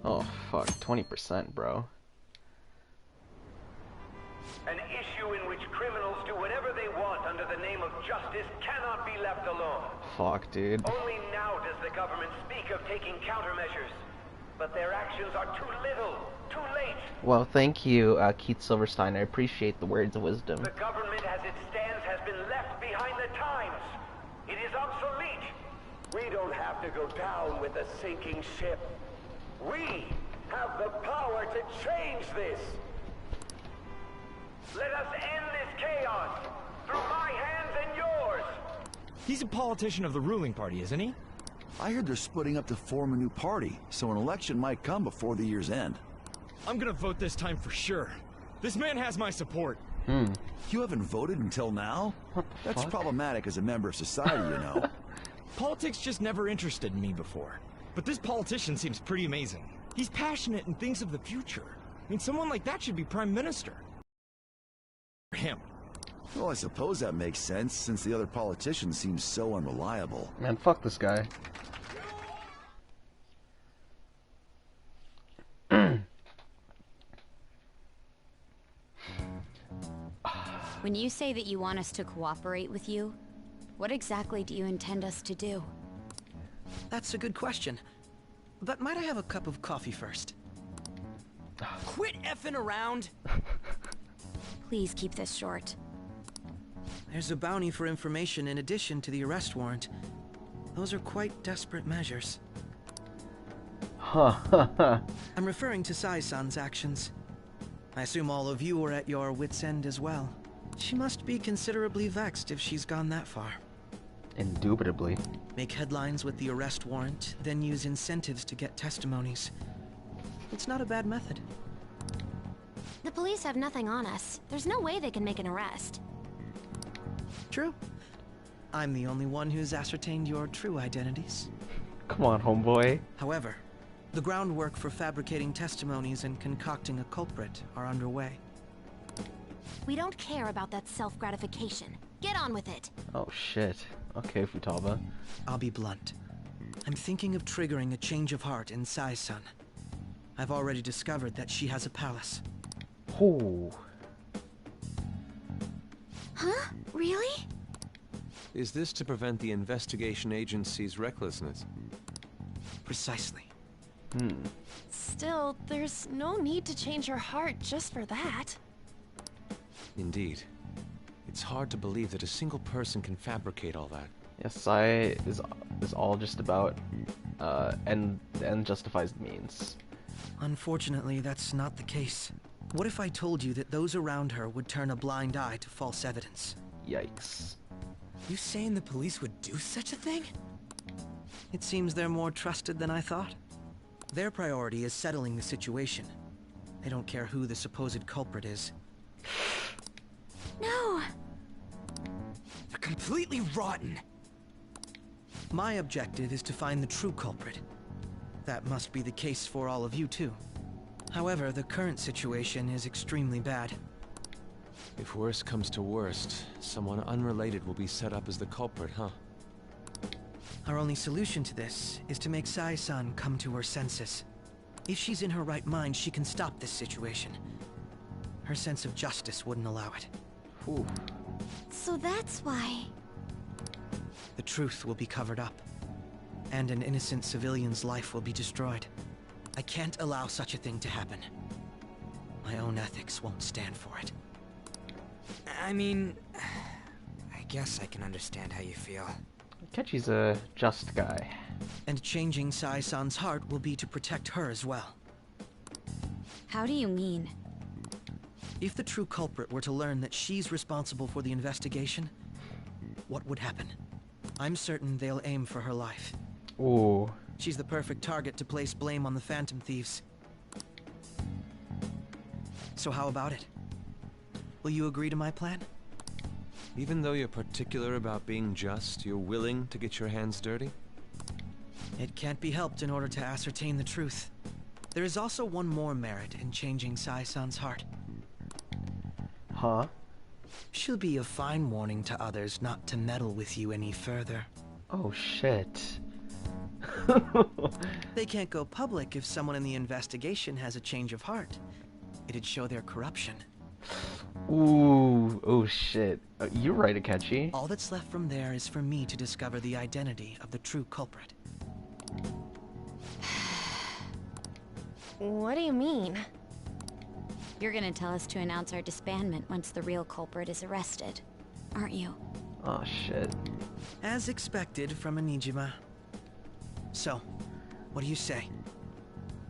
Oh, fuck. 20%, bro. An issue in which criminals do whatever they want under the name of justice cannot be left alone. Fuck, dude. Only now does the government speak of taking countermeasures. But their actions are too little, too late. Well, thank you, Keith Silverstein. I appreciate the words of wisdom. The government as it stands has been left behind the times. It is obsolete. We don't have to go down with a sinking ship. We have the power to change this. Let us end this chaos through my hands and yours. He's a politician of the ruling party, isn't he? I heard they're splitting up to form a new party, so an election might come before the year's end. I'm gonna vote this time for sure. This man has my support. You haven't voted until now? That's problematic as a member of society, you know. Politics just never interested me before. But this politician seems pretty amazing. He's passionate and thinks of the future. I mean, someone like that should be prime minister. For him. Well, I suppose that makes sense, since the other politician seems so unreliable. Man, fuck this guy. When you say that you want us to cooperate with you, what exactly do you intend us to do? That's a good question. But might I have a cup of coffee first? Quit effing around! Please keep this short. There's a bounty for information in addition to the arrest warrant. Those are quite desperate measures. I'm referring to Sai-san's actions. I assume all of you are at your wits' end as well. She must be considerably vexed if she's gone that far. Indubitably. Make headlines with the arrest warrant, then use incentives to get testimonies. It's not a bad method. The police have nothing on us. There's no way they can make an arrest. True. I'm the only one who's ascertained your true identities. Come on, homeboy. However, the groundwork for fabricating testimonies and concocting a culprit are underway. We don't care about that self-gratification. Get on with it. Oh, shit. Okay, Futaba. I'll be blunt. I'm thinking of triggering a change of heart in Sai-san. I've already discovered that she has a palace. Oh. Huh? Really? Is this to prevent the investigation agency's recklessness? Precisely. Still, there's no need to change her heart just for that. Indeed. It's hard to believe that a single person can fabricate all that. Yes, Sai is all just about end justifies the means. Unfortunately, that's not the case. What if I told you that those around her would turn a blind eye to false evidence? Yikes. You saying the police would do such a thing? It seems they're more trusted than I thought. Their priority is settling the situation. They don't care who the supposed culprit is. No. They're completely rotten. My objective is to find the true culprit. That must be the case for all of you too. However, the current situation is extremely bad. If worst comes to worst, someone unrelated will be set up as the culprit, huh? Our only solution to this is to make Sai-san come to her senses. If she's in her right mind, she can stop this situation. Her sense of justice wouldn't allow it. Ooh. So that's why... The truth will be covered up, and an innocent civilian's life will be destroyed. I can't allow such a thing to happen. My own ethics won't stand for it. I mean, I guess I can understand how you feel. Kechi's a just guy. And changing Sai-san's heart will be to protect her as well. How do you mean? If the true culprit were to learn that she's responsible for the investigation, what would happen? I'm certain they'll aim for her life. Ooh. She's the perfect target to place blame on the Phantom Thieves. So how about it? Will you agree to my plan? Even though you're particular about being just, you're willing to get your hands dirty? It can't be helped in order to ascertain the truth. There is also one more merit in changing Sai-san's heart. Huh? She'll be a fine warning to others not to meddle with you any further. Oh shit. They can't go public if someone in the investigation has a change of heart. It'd show their corruption. Ooh, oh shit. You're right, Akechi. All that's left from there is for me to discover the identity of the true culprit. What do you mean? You're gonna tell us to announce our disbandment once the real culprit is arrested, aren't you? Oh shit. As expected from a Nijima. So, what do you say?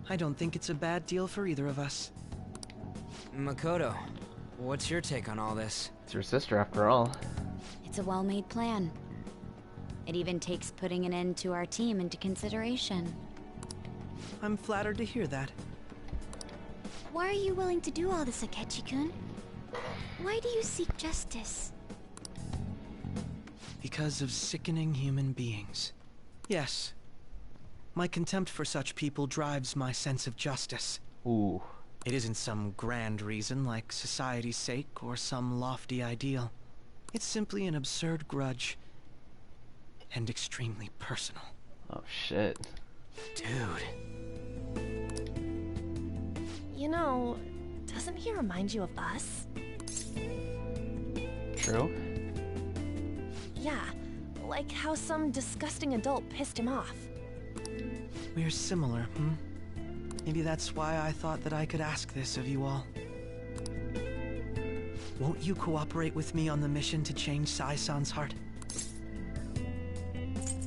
I don't think it's a bad deal for either of us. Makoto, what's your take on all this? It's your sister after all. It's a well-made plan. It even takes putting an end to our team into consideration. I'm flattered to hear that. Why are you willing to do all this, Akechi-kun? Why do you seek justice? Because of sickening human beings. Yes. My contempt for such people drives my sense of justice. Ooh. It isn't some grand reason like society's sake or some lofty ideal. It's simply an absurd grudge. And extremely personal. Oh shit. Dude. You know, doesn't he remind you of us? True. Yeah, like how some disgusting adult pissed him off. We're similar, hmm? Maybe that's why I thought that I could ask this of you all. Won't you cooperate with me on the mission to change Sai-san's heart?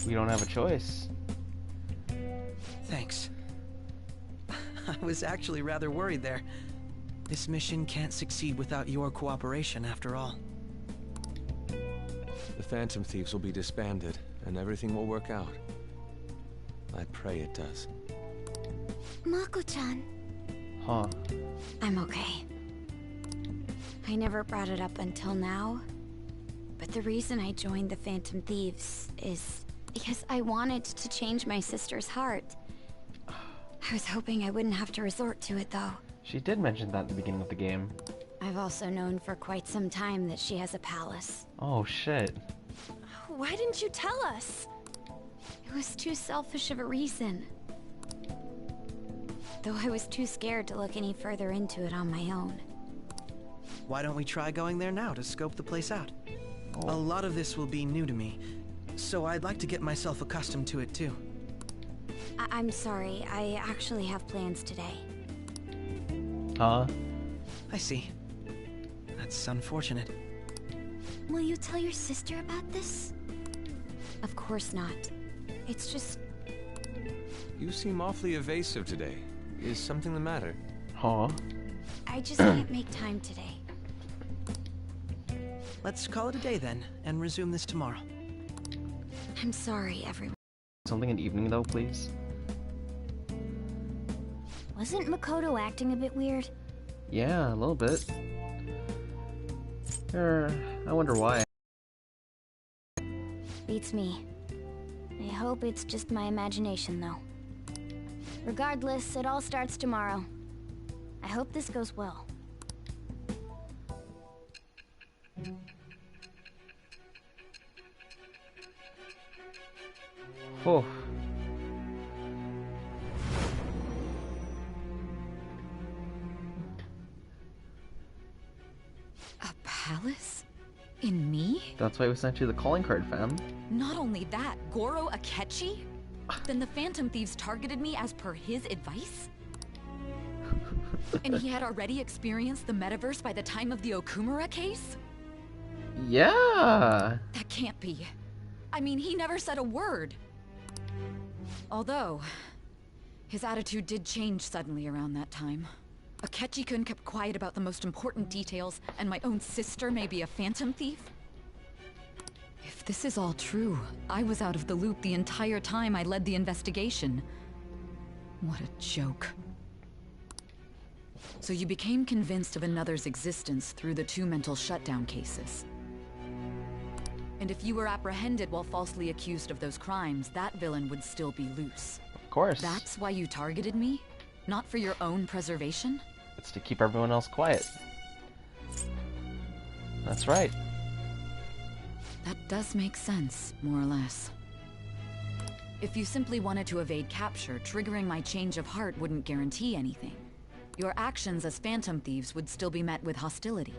We don't have a choice. Thanks. I was actually rather worried there. This mission can't succeed without your cooperation, after all. The Phantom Thieves will be disbanded, and everything will work out. I pray it does. Mako-chan. Huh. I'm okay. I never brought it up until now, but the reason I joined the Phantom Thieves is because I wanted to change my sister's heart. I was hoping I wouldn't have to resort to it, though. She did mention that at the beginning of the game. I've also known for quite some time that she has a palace. Oh shit. Why didn't you tell us? It was too selfish of a reason. Though I was too scared to look any further into it on my own. Why don't we try going there now to scope the place out? A lot of this will be new to me, so I'd like to get myself accustomed to it too. I'm sorry, I actually have plans today. Huh? I see. That's unfortunate. Will you tell your sister about this? Of course not. It's just... You seem awfully evasive today. Is something the matter? Huh? I just can't make time today. Let's call it a day then, and resume this tomorrow. I'm sorry, everyone. Something in the evening though, please. Wasn't Makoto acting a bit weird? Yeah, a little bit. I wonder why. Beats me. I hope it's just my imagination, though. Regardless, it all starts tomorrow. I hope this goes well. Oh. A palace? In me? That's why we sent you the calling card, fam. Not only that, Goro Akechi? Then the Phantom Thieves targeted me as per his advice? And he had already experienced the metaverse by the time of the Okumura case? Yeah. That can't be. I mean, he never said a word. Although, his attitude did change suddenly around that time. Akechi-kun kept quiet about the most important details, and my own sister may be a phantom thief? If this is all true, I was out of the loop the entire time I led the investigation. What a joke. So you became convinced of another's existence through the 2 mental shutdown cases. And if you were apprehended while falsely accused of those crimes, that villain would still be loose. Of course. That's why you targeted me? Not for your own preservation? It's to keep everyone else quiet. That's right. That does make sense, more or less. If you simply wanted to evade capture, triggering my change of heart wouldn't guarantee anything. Your actions as phantom thieves would still be met with hostility.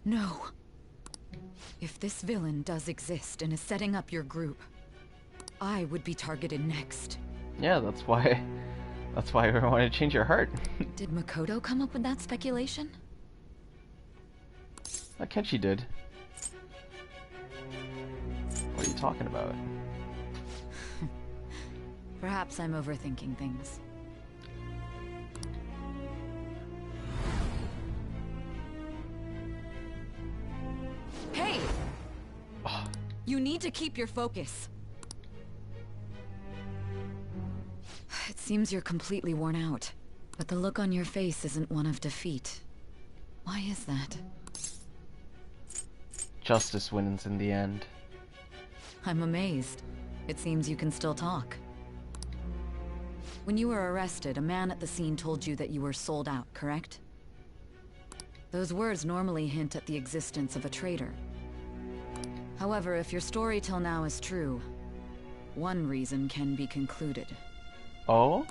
No. If this villain does exist and is setting up your group, I would be targeted next. Yeah, that's why we want to change your heart. Did Makoto come up with that speculation? Akechi did. What are you talking about? Perhaps I'm overthinking things. Hey! You need to keep your focus. It seems you're completely worn out, but the look on your face isn't one of defeat. Why is that? Justice wins in the end. I'm amazed. It seems you can still talk. When you were arrested, a man at the scene told you that you were sold out, correct? Those words normally hint at the existence of a traitor. However, if your story till now is true, one reason can be concluded. Oh?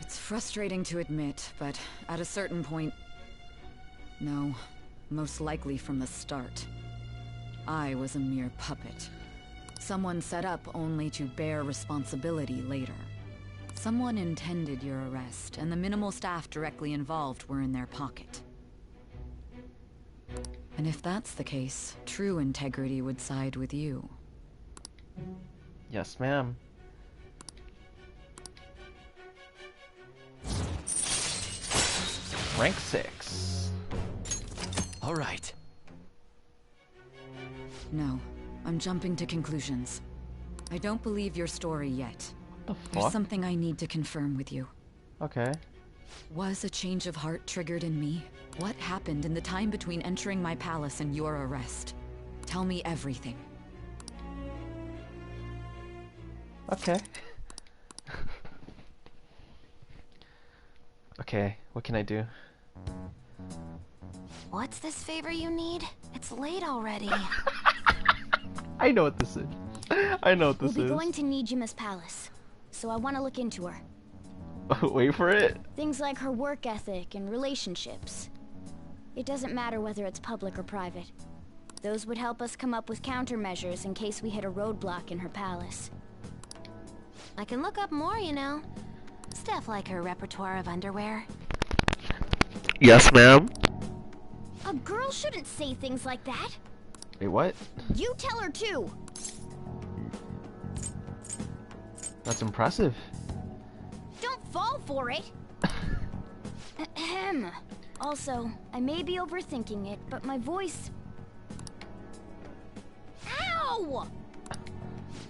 It's frustrating to admit, but at a certain point... No, most likely from the start. I was a mere puppet. Someone set up only to bear responsibility later. Someone intended your arrest, and the minimal staff directly involved were in their pocket. And if that's the case, true integrity would side with you. Yes, ma'am. Rank 6. All right. No, I'm jumping to conclusions. I don't believe your story yet. What the fuck? There's something I need to confirm with you. Okay. Was a change of heart triggered in me? What happened in the time between entering my palace and your arrest? Tell me everything. Okay. Okay, what can I do? What's this favor you need? It's late already. I know what this is. I know what this We'll be is. going to Nijima's palace, so I want to look into her. Wait for it. Things like her work ethic and relationships. It doesn't matter whether it's public or private. Those would help us come up with countermeasures in case we hit a roadblock in her palace. I can look up more, you know. Stuff like her repertoire of underwear. Yes, ma'am. A girl shouldn't say things like that. Wait, what? You tell her too. That's impressive. Don't fall for it. Ahem. Also, I may be overthinking it, but my voice... Ow!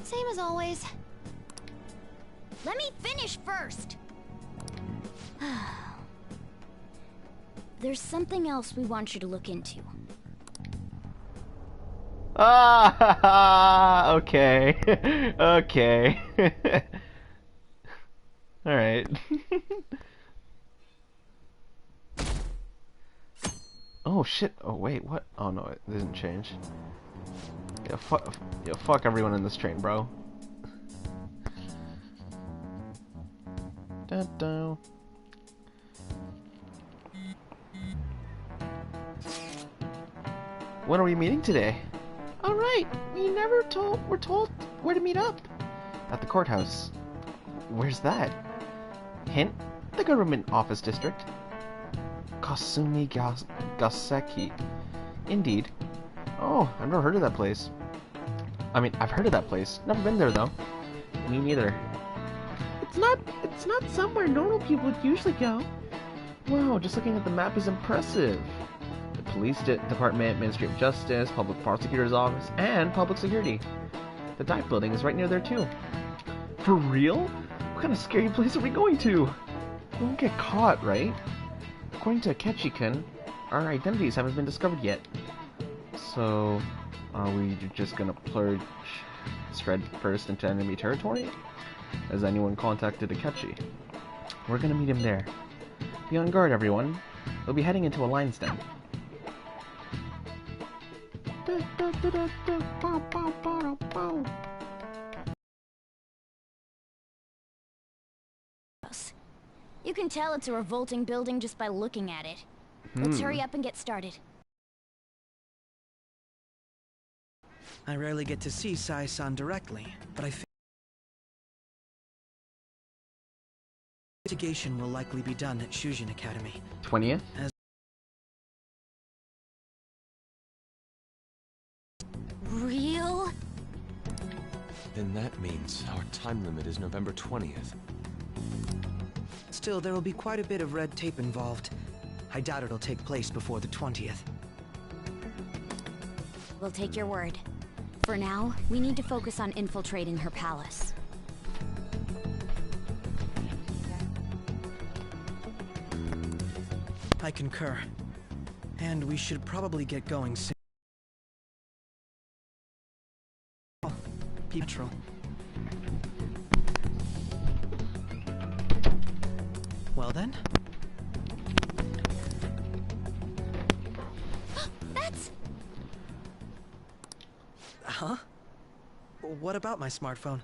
Same as always. Let me finish first. There's something else we want you to look into. Ah, okay. Okay. Alright. Oh shit. Oh wait, what? Oh no, it didn't change. Yeah, fuck everyone in this train, bro. Dun dun. When are we meeting today? All right, we're told where to meet up. At the courthouse. Where's that? Hint: the government office district. Kasumi Gaseki. Indeed. Oh, I've never heard of that place. I mean, I've heard of that place. Never been there though. Me neither. It's not somewhere normal people would usually go. Wow, just looking at the map is impressive. The police department, Ministry of Justice, Public Prosecutor's Office, and Public Security. The dive building is right near there too. For real? What kind of scary place are we going to? We won't get caught, right? According to Akechi-kun, our identities haven't been discovered yet. So, are we just gonna plunge straight first into enemy territory? Has anyone contacted Akechi? We're gonna meet him there. Be on guard, everyone. We'll be heading into a lion's den. You can tell it's a revolting building just by looking at it. Let's hurry up and get started. I rarely get to see Sai-san directly, but I think investigation will likely be done at Shujin Academy. 20th? Real? Then that means our time limit is November 20th. Still, there will be quite a bit of red tape involved. I doubt it'll take place before the 20th. We'll take your word. For now, we need to focus on infiltrating her palace. I concur. And we should probably get going soon. Petrol. Well then. That's... Huh? What about my smartphone?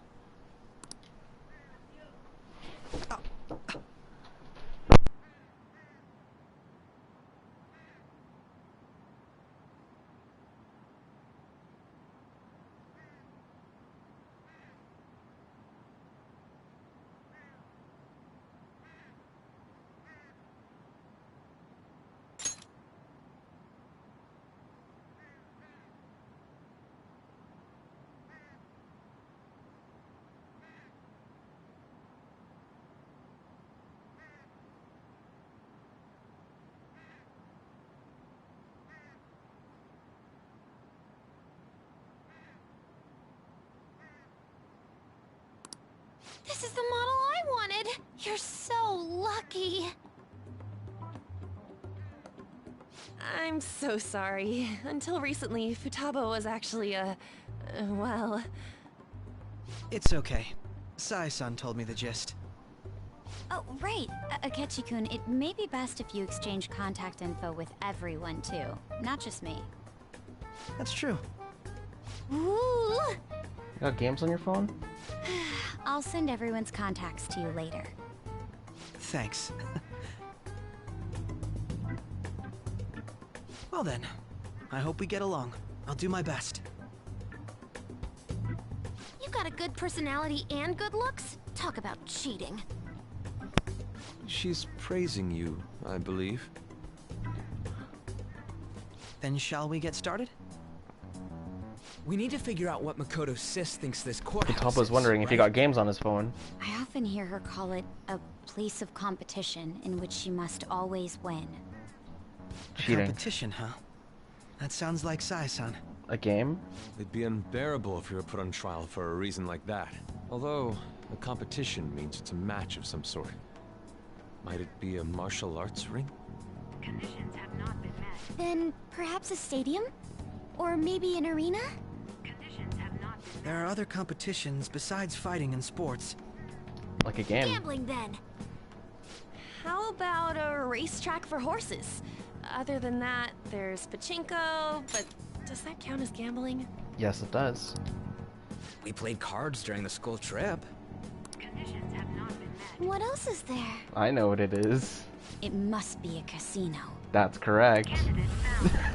This is the model I wanted! You're so lucky! I'm so sorry. Until recently, Futaba was actually well... It's okay. Sai-san told me the gist. Oh, right. Akechi-kun, it may be best if you exchange contact info with everyone, too. Not just me. That's true. Ooh! You got games on your phone? I'll send everyone's contacts to you later. Thanks. Well then, I hope we get along. I'll do my best. You got a good personality and good looks? Talk about cheating. She's praising you, I believe. Then shall we get started? We need to figure out what Makoto Sis thinks this courthouse Tapa's is, wondering if he got games on his phone. I often hear her call it a place of competition in which she must always win. Cheating. Competition, huh? That sounds like Sai-san. A game? It'd be unbearable if you were put on trial for a reason like that. Although, a competition means it's a match of some sort. Might it be a martial arts ring? Conditions have not been met. Then perhaps a stadium? Or maybe an arena? Conditions have not been met. There are other competitions besides fighting and sports. Like a game. Gambling, then. How about a racetrack for horses? Other than that, there's pachinko, but does that count as gambling? Yes, it does. We played cards during the school trip. Conditions have not been met. What else is there? I know what it is. It must be a casino. That's correct.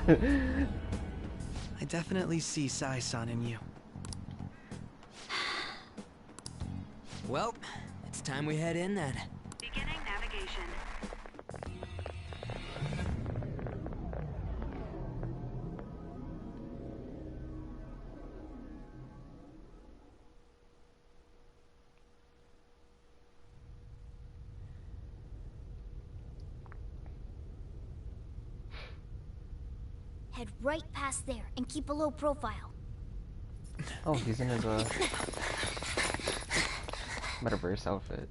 I definitely see Sai-san in you. Well, it's time we head in then. Beginning navigation. Head right past there and keep a low profile. Oh, he's in his metaverse outfit.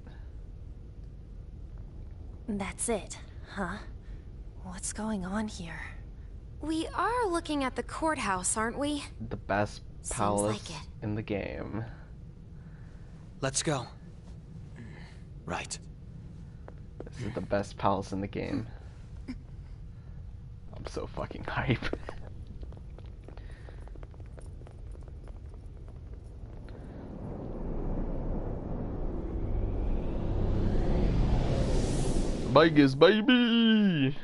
That's it, huh? What's going on here? We are looking at the courthouse, aren't we? The best Seems palace like it. in the game. Let's go. Right. This is the best palace in the game. I'm so fucking hype. Vegas, baby!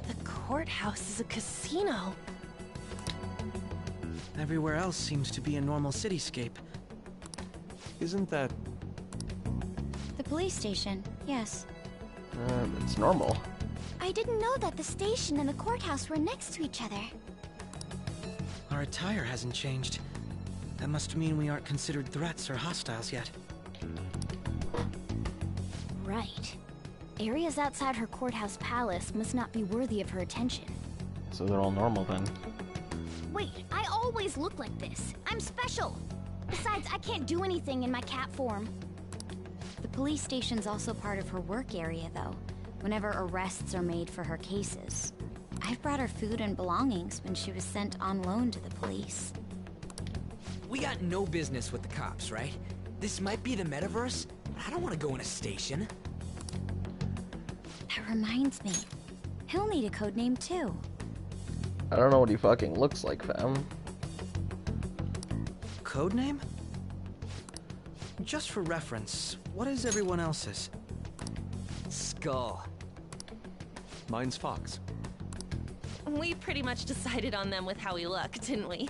The courthouse is a casino. Everywhere else seems to be a normal cityscape. Isn't that... The police station, yes. It's normal. I didn't know that the station and the courthouse were next to each other. Our attire hasn't changed. That must mean we aren't considered threats or hostiles yet. Right. Areas outside her courthouse palace must not be worthy of her attention. So they're all normal then. Wait, I always look like this. I'm special. Besides, I can't do anything in my cat form. The police station's also part of her work area, though, whenever arrests are made for her cases. I've brought her food and belongings when she was sent on loan to the police. We got no business with the cops, right? This might be the metaverse, but I don't want to go in a station. That reminds me. He'll need a code name, too. I don't know what he fucking looks like, fam. Codename? Just for reference, what is everyone else's? Skull. Mine's Fox. We pretty much decided on them with how we look, didn't we?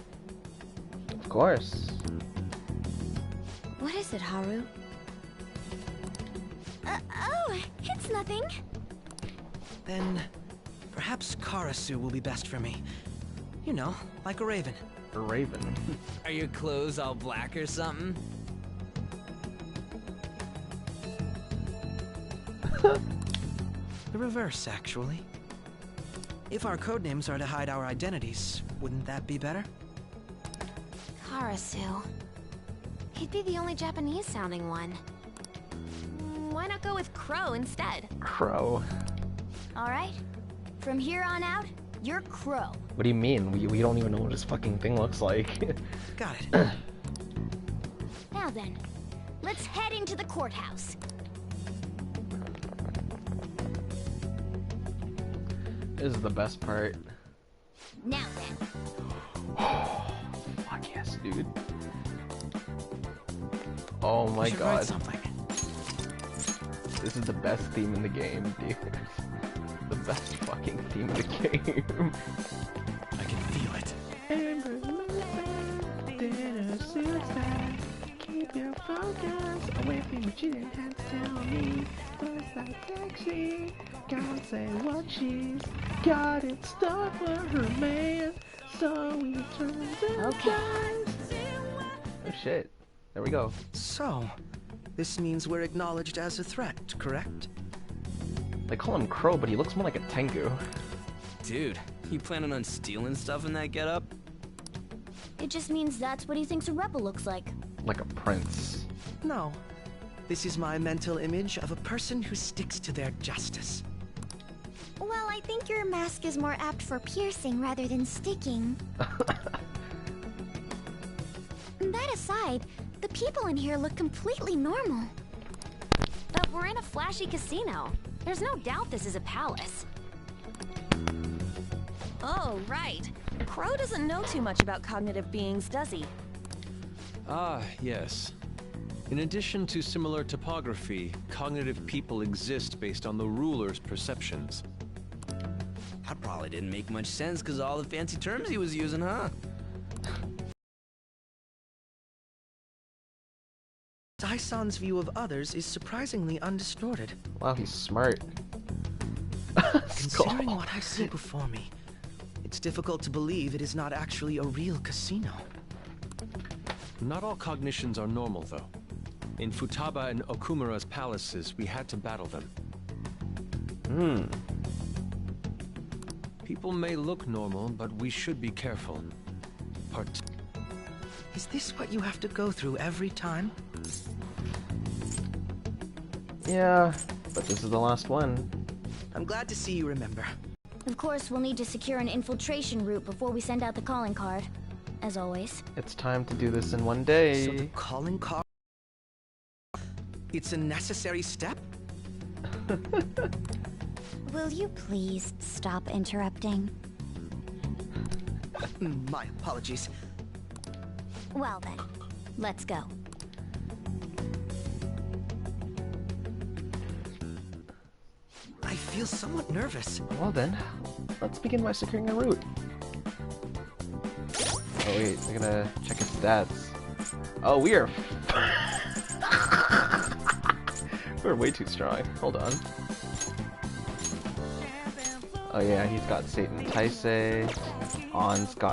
Of course. What is it, Haru? Oh, it's nothing. Then, perhaps Karasu will be best for me. You know, like a raven. A raven. Are your clothes all black or something? The reverse, actually. If our codenames are to hide our identities, wouldn't that be better? Karasu. He'd be the only Japanese-sounding one. Why not go with Crow instead? Crow. All right. From here on out, you're Crow. What do you mean? We don't even know what his fucking thing looks like. Got it. Now then, let's head into the courthouse. This is the best part. Now then. Fuck yes, dude. Oh my should write god. something. This is the best theme in the game, dude. The best fucking theme in the game. I can feel it. Keep your focus away from what you didn't have to tell me. First I sexy, can't say what she's got it stuck for her man. So we turn the dice. Oh shit. There we go. So, this means we're acknowledged as a threat, correct? They call him Crow, but he looks more like a Tengu. Dude, you planning on stealing stuff in that getup? It just means that's what he thinks a rebel looks like. Like a prince. No. This is my mental image of a person who sticks to their justice. Well, I think your mask is more apt for piercing rather than sticking. That aside, the people in here look completely normal. But we're in a flashy casino. There's no doubt this is a palace. Oh, right. Crow doesn't know too much about cognitive beings, does he? Ah, yes. In addition to similar topography, cognitive people exist based on the ruler's perceptions. That probably didn't make much sense because all the fancy terms he was using, huh? Daisan's view of others is surprisingly undistorted. Wow, he's smart. Considering what I see before me, it's difficult to believe it is not actually a real casino. Not all cognitions are normal, though. In Futaba and Okumura's palaces, we had to battle them. People may look normal, but we should be careful. Is this what you have to go through every time? Yeah, but this is the last one. I'm glad to see you remember. Of course, we'll need to secure an infiltration route before we send out the calling card. As always. It's time to do this in one day. So the calling card... It's a necessary step? Will you please stop interrupting? My apologies. Well then, Let's go. I feel somewhat nervous. Well then, let's begin by securing a route. Oh wait, we're gonna check its stats. Oh, we are... we're way too strong. Hold on. Oh yeah, he's got Satan Taisei. On's got